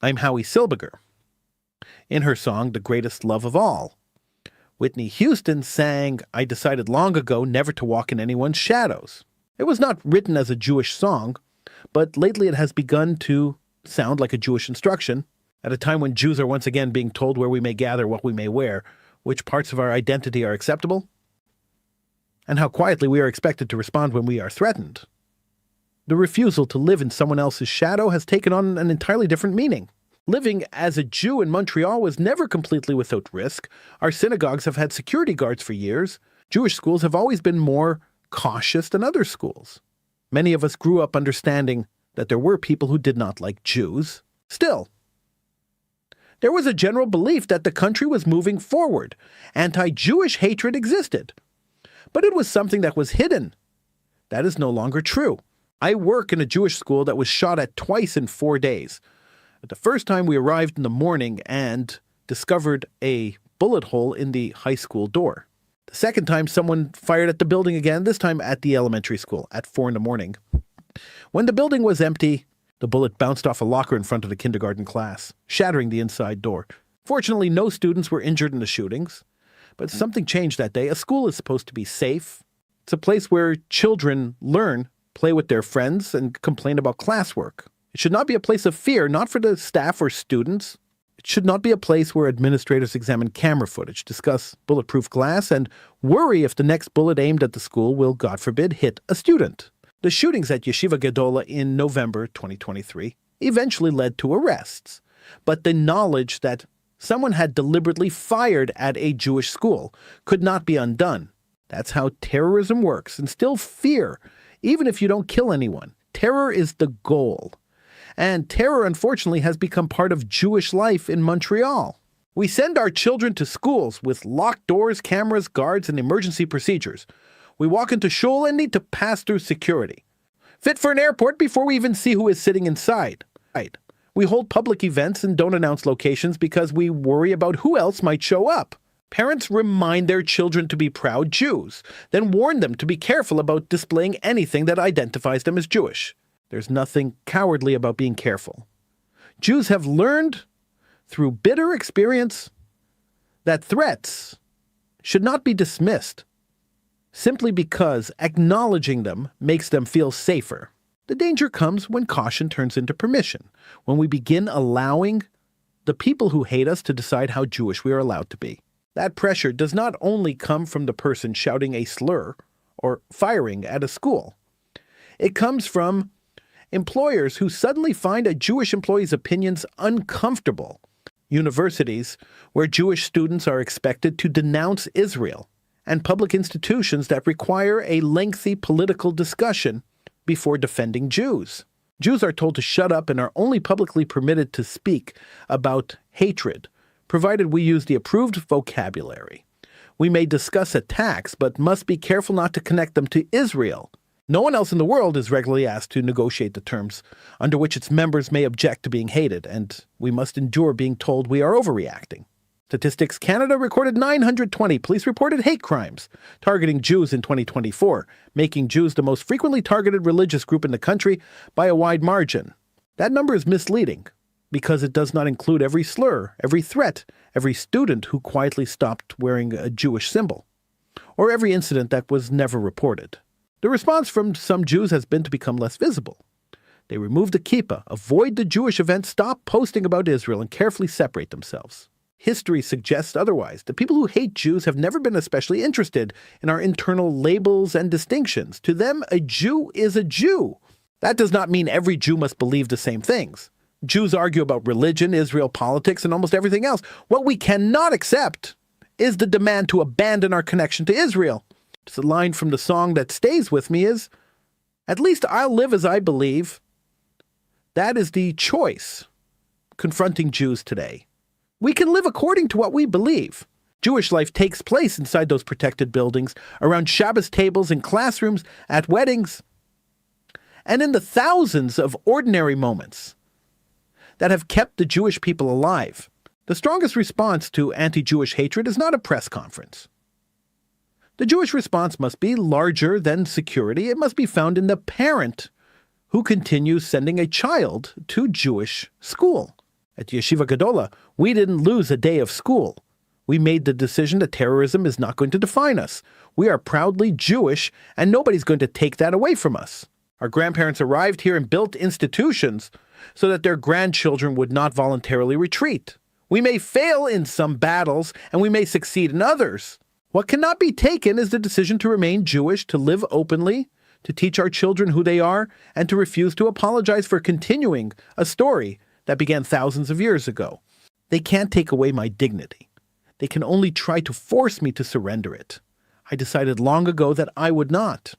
I'm Howie Silbiger. In her song, The Greatest Love of All, Whitney Houston sang, I decided long ago never to walk in anyone's shadows. It was not written as a Jewish song, but lately it has begun to sound like a Jewish instruction at a time when Jews are once again being told where we may gather, what we may wear, which parts of our identity are acceptable, and how quietly we are expected to respond when we are threatened. The refusal to live in someone else's shadow has taken on an entirely different meaning. Living as a Jew in Montreal was never completely without risk. Our synagogues have had security guards for years. Jewish schools have always been more cautious than other schools. Many of us grew up understanding that there were people who did not like Jews. Still, there was a general belief that the country was moving forward. Anti-Jewish hatred existed. But it was something that was hidden. That is no longer true. I work in a Jewish school that was shot at twice in 4 days. The first time we arrived in the morning and discovered a bullet hole in the high school door. The second time someone fired at the building again, this time at the elementary school at 4 in the morning. When the building was empty, the bullet bounced off a locker in front of the kindergarten class, shattering the inside door. Fortunately, no students were injured in the shootings, but something changed that day. A school is supposed to be safe. It's a place where children learn, play with their friends, and complain about classwork. It should not be a place of fear, not for the staff or students. It should not be a place where administrators examine camera footage, discuss bulletproof glass, and worry if the next bullet aimed at the school will, God forbid, hit a student. The shootings at Yeshiva Gedola in November 2023 eventually led to arrests. But the knowledge that someone had deliberately fired at a Jewish school could not be undone. That's how terrorism works. Instill fear, even if you don't kill anyone. Terror is the goal. And terror, unfortunately, has become part of Jewish life in Montreal. We send our children to schools with locked doors, cameras, guards, and emergency procedures. We walk into shul and need to pass through security. Fit for an airport before we even see who is sitting inside. We hold public events and don't announce locations because we worry about who else might show up. Parents remind their children to be proud Jews, then warn them to be careful about displaying anything that identifies them as Jewish. There's nothing cowardly about being careful. Jews have learned through bitter experience that threats should not be dismissed simply because acknowledging them makes them feel safer. The danger comes when caution turns into permission, when we begin allowing the people who hate us to decide how Jewish we are allowed to be. That pressure does not only come from the person shouting a slur or firing at a school. It comes from employers who suddenly find a Jewish employee's opinions uncomfortable. Universities where Jewish students are expected to denounce Israel. And public institutions that require a lengthy political discussion before defending Jews. Jews are told to shut up and are only publicly permitted to speak about hatred, provided we use the approved vocabulary. We may discuss attacks, but must be careful not to connect them to Israel. No one else in the world is regularly asked to negotiate the terms under which its members may object to being hated, and we must endure being told we are overreacting. Statistics Canada recorded 920 police-reported hate crimes targeting Jews in 2024, making Jews the most frequently targeted religious group in the country by a wide margin. That number is misleading because it does not include every slur, every threat, every student who quietly stopped wearing a Jewish symbol, or every incident that was never reported. The response from some Jews has been to become less visible. They remove the kippah, avoid the Jewish events, stop posting about Israel, and carefully separate themselves. History suggests otherwise. The people who hate Jews have never been especially interested in our internal labels and distinctions. To them, a Jew is a Jew. That does not mean every Jew must believe the same things. Jews argue about religion, Israel, politics, and almost everything else. What we cannot accept is the demand to abandon our connection to Israel. It's a line from the song that stays with me is, at least I'll live as I believe. That is the choice confronting Jews today. We can live according to what we believe. Jewish life takes place inside those protected buildings, around Shabbos tables in classrooms, at weddings, and in the thousands of ordinary moments that have kept the Jewish people alive. The strongest response to anti-Jewish hatred is not a press conference. The Jewish response must be larger than security. It must be found in the parent who continues sending a child to Jewish school. At Yeshiva Gedola, we didn't lose a day of school. We made the decision that terrorism is not going to define us. We are proudly Jewish, and nobody's going to take that away from us. Our grandparents arrived here and built institutions so that their grandchildren would not voluntarily retreat. We may fail in some battles, and we may succeed in others. What cannot be taken is the decision to remain Jewish, to live openly, to teach our children who they are, and to refuse to apologize for continuing a story that began thousands of years ago. They can't take away my dignity. They can only try to force me to surrender it. I decided long ago that I would not.